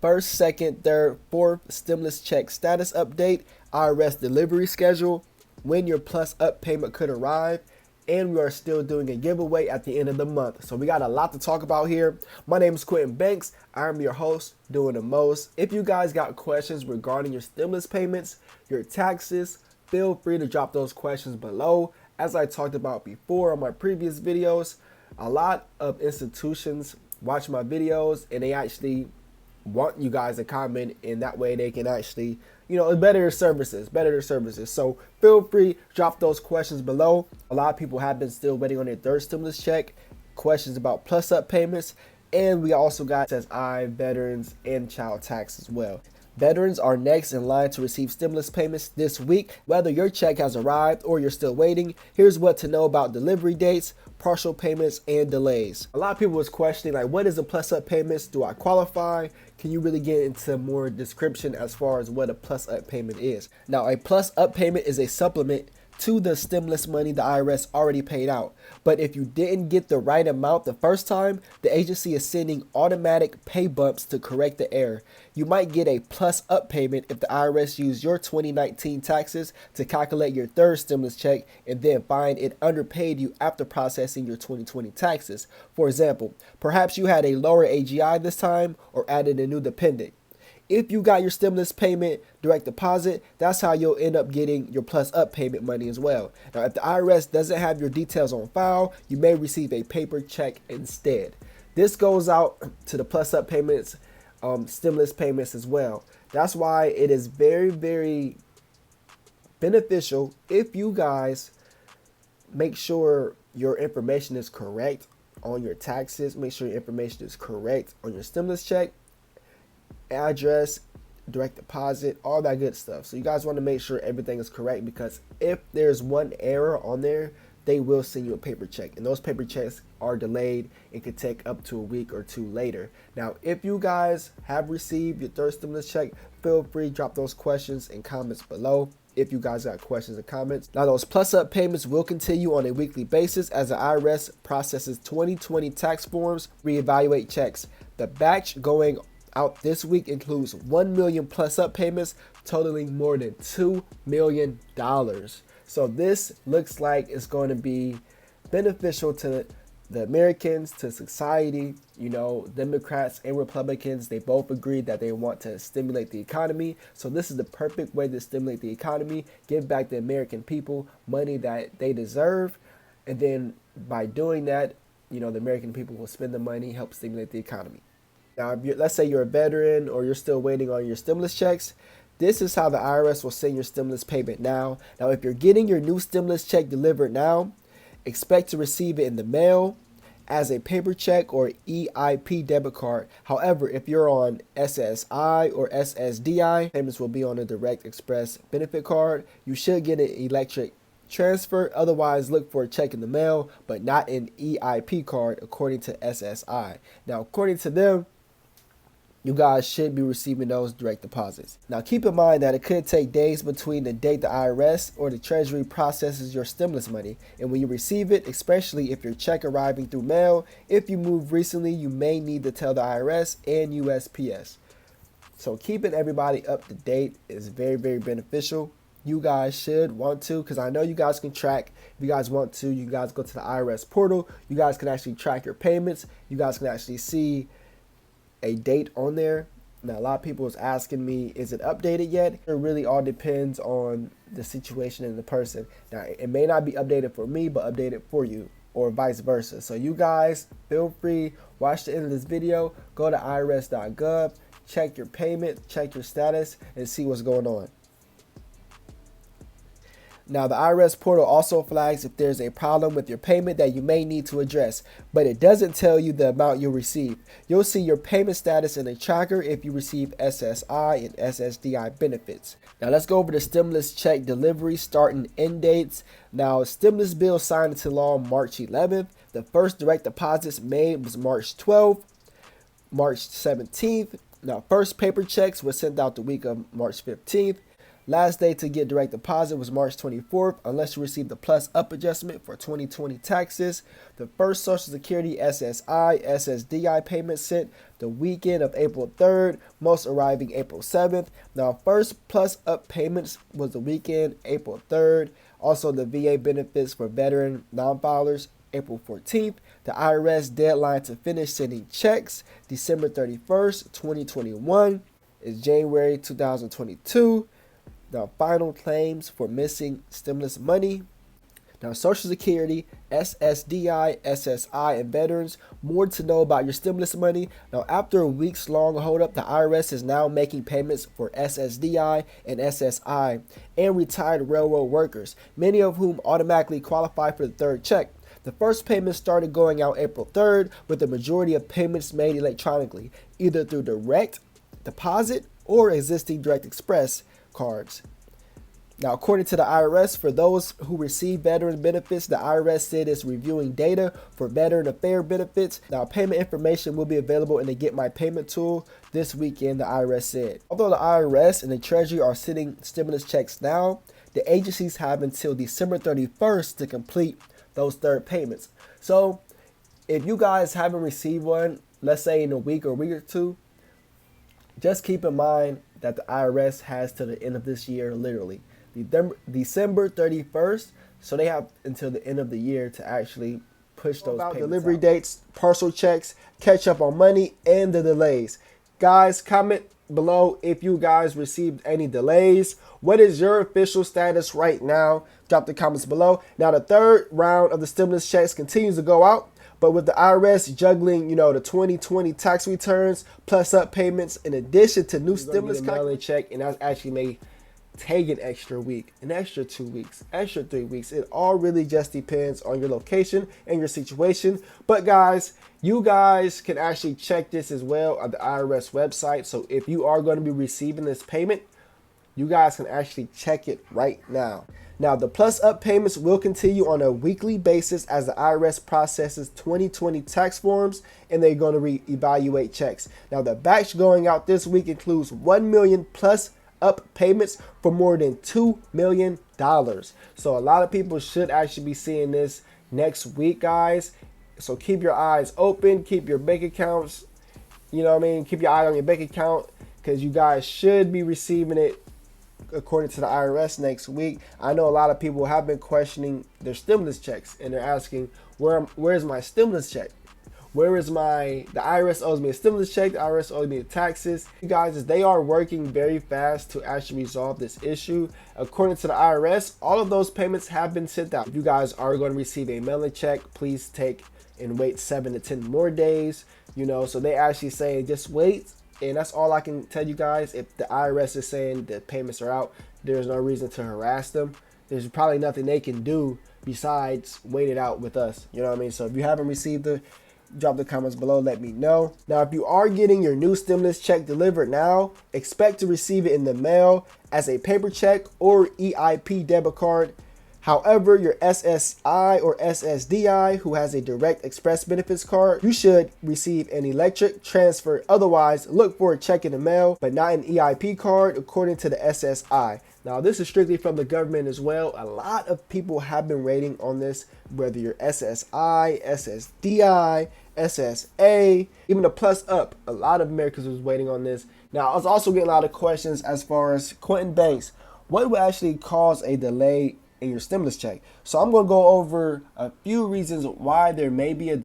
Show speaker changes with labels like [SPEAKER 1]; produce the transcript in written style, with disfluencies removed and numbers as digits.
[SPEAKER 1] first, second, third, fourth stimulus check status update, IRS delivery schedule, when your plus up payment could arrive, and we are still doing a giveaway at the end of the month. So we got a lot to talk about here. My name is QUiNTiN Banks. I'm your host, doing the most. If you guys got questions regarding your stimulus payments, your taxes, feel free to drop those questions below. As I talked about before on my previous videos, a lot of institutions watch my videos and they actually want you guys to comment, and that way they can actually, better their services. So feel free, drop those questions below. A lot of people have been still waiting on their third stimulus check, questions about plus up payments, and we also got SSI, veterans, and child tax as well. Veterans are next in line to receive stimulus payments this week. Whether your check has arrived or you're still waiting, here's what to know about delivery dates, partial payments, and delays. A lot of people was questioning, like, what is a plus up payments? Do I qualify? Can you really get into more description as far as what a plus up payment is? Now, a plus up payment is a supplement to the stimulus money the IRS already paid out. But if you didn't get the right amount the first time, the agency is sending automatic pay bumps to correct the error. You might get a plus up payment if the IRS used your 2019 taxes to calculate your third stimulus check and then find it underpaid you after processing your 2020 taxes. For example, perhaps you had a lower AGI this time or added a new dependent. If you got your stimulus payment direct deposit, that's how you'll end up getting your plus up payment money as well. Now, if the IRS doesn't have your details on file, you may receive a paper check instead. This goes out to the plus up payments, stimulus payments as well. That's why it is very, very beneficial if you guys make sure your information is correct on your taxes. Make sure your information is correct on your stimulus check, address, direct deposit, all that good stuff. So you guys want to make sure everything is correct, because if there's one error on there, they will send you a paper check, and those paper checks are delayed and could take up to a week or two later. Now, if you guys have received your third stimulus check, feel free to drop those questions and comments below. If you guys got questions and comments. Now, those plus up payments will continue on a weekly basis as the IRS processes 2020 tax forms, reevaluate checks. The batch going out this week includes 1 million plus up payments totaling more than $2 million. So this looks like it's going to be beneficial to the Americans, to society. Democrats and Republicans, they both agreed that they want to stimulate the economy. So this is the perfect way to stimulate the economy, give back the American people money that they deserve. And then by doing that, the American people will spend the money, help stimulate the economy. Now, let's say you're a veteran or you're still waiting on your stimulus checks. This is how the IRS will send your stimulus payment now. Now, if you're getting your new stimulus check delivered now, expect to receive it in the mail as a paper check or EIP debit card. However, if you're on SSI or SSDI, payments will be on a Direct Express benefit card. You should get an electric transfer. Otherwise, look for a check in the mail, but not an EIP card, according to SSI. Now, according to them, you guys should be receiving those direct deposits. Now, keep in mind that it could take days between the date the IRS or the Treasury processes your stimulus money and when you receive it, especially if your check arriving through mail. If you moved recently, you may need to tell the IRS and USPS. So keeping everybody up to date is very, very beneficial. You guys should want to, because I know you guys can track. If you guys want to, you guys go to the IRS portal. You guys can actually track your payments. You guys can actually see a date on there. Now, a lot of people was asking me, is it updated yet? It really all depends on the situation and the person. Now, it may not be updated for me, but updated for you, or vice versa. So you guys feel free, watch the end of this video, go to irs.gov, check your payment, check your status, and see what's going on. Now, the IRS portal also flags if there's a problem with your payment that you may need to address, but it doesn't tell you the amount you'll receive. You'll see your payment status in a tracker if you receive SSI and SSDI benefits. Now, let's go over the stimulus check delivery start and end dates. Now, stimulus bill signed into law March 11th. The first direct deposits made was March 12th, March 17th. Now, first paper checks were sent out the week of March 15th. Last day to get direct deposit was March 24th, unless you receive the plus up adjustment for 2020 taxes. The first Social Security SSI, SSDI payment sent the weekend of April 3rd, most arriving April 7th. Now, first plus up payments was the weekend, April 3rd. Also, the VA benefits for veteran non-filers, April 14th. The IRS deadline to finish sending checks, December 31st, 2021, is January 2022. Now, final claims for missing stimulus money. Now, Social Security, SSDI, SSI, and veterans, more to know about your stimulus money. Now, after a week's long holdup, the IRS is now making payments for SSDI and SSI and retired railroad workers, many of whom automatically qualify for the third check. The first payment started going out April 3rd, with the majority of payments made electronically, either through direct deposit or existing Direct Express cards. Now, according to the IRS, for those who receive veteran benefits, the IRS said it's reviewing data for veteran affair benefits. Now, payment information will be available in the Get My Payment tool this weekend, the IRS said. Although the IRS and the Treasury are sending stimulus checks now, the agencies have until December 31st to complete those third payments. So, if you guys haven't received one, let's say in a week or two, just keep in mind that the IRS has to the end of this year, literally December 31st. So they have until the end of the year to actually push those payments delivery out. Dates, parcel checks, catch up on money, and the delays. Guys, comment below if you guys received any delays. What is your official status right now? Drop the comments below. Now, the third round of the stimulus checks continues to go out. But with the IRS juggling, the 2020 tax returns, plus up payments, in addition to new stimulus mail-in check, and that actually may take an extra week, an extra 2 weeks, extra 3 weeks. It all really just depends on your location and your situation. But guys, you guys can actually check this as well on the IRS website. So if you are going to be receiving this payment, you guys can actually check it right now. Now, the plus up payments will continue on a weekly basis as the IRS processes 2020 tax forms and they're going to reevaluate checks. Now, the batch going out this week includes 1 million plus up payments for more than $2 million. So a lot of people should actually be seeing this next week, guys. So keep your eyes open, keep your bank accounts, keep your eye on your bank account, because you guys should be receiving it according to the IRS next week. I know a lot of people have been questioning their stimulus checks and they're asking, where's my stimulus check? The IRS owes me a stimulus check, the IRS owes me the taxes. You guys, they are working very fast to actually resolve this issue. According to the IRS, all of those payments have been sent out. If you guys are going to receive a mail-in check, please take and wait 7 to 10 more days, so they actually say just wait. And that's all I can tell you guys. If the IRS is saying the payments are out, there's no reason to harass them. There's probably nothing they can do besides wait it out with us. So if you haven't received it, drop the comments below, let me know. Now, if you are getting your new stimulus check delivered now, expect to receive it in the mail as a paper check or EIP debit card. However, your SSI or SSDI who has a Direct Express benefits card, you should receive an electric transfer. Otherwise, look for a check in the mail, but not an EIP card according to the SSI. Now, this is strictly from the government as well. A lot of people have been rating on this, whether you're SSI, SSDI, SSA, even the plus up. A lot of Americans was waiting on this. Now, I was also getting a lot of questions as far as QUiNTiN banks. What would actually cause a delay in your stimulus check? So I'm going to go over a few reasons why there may be a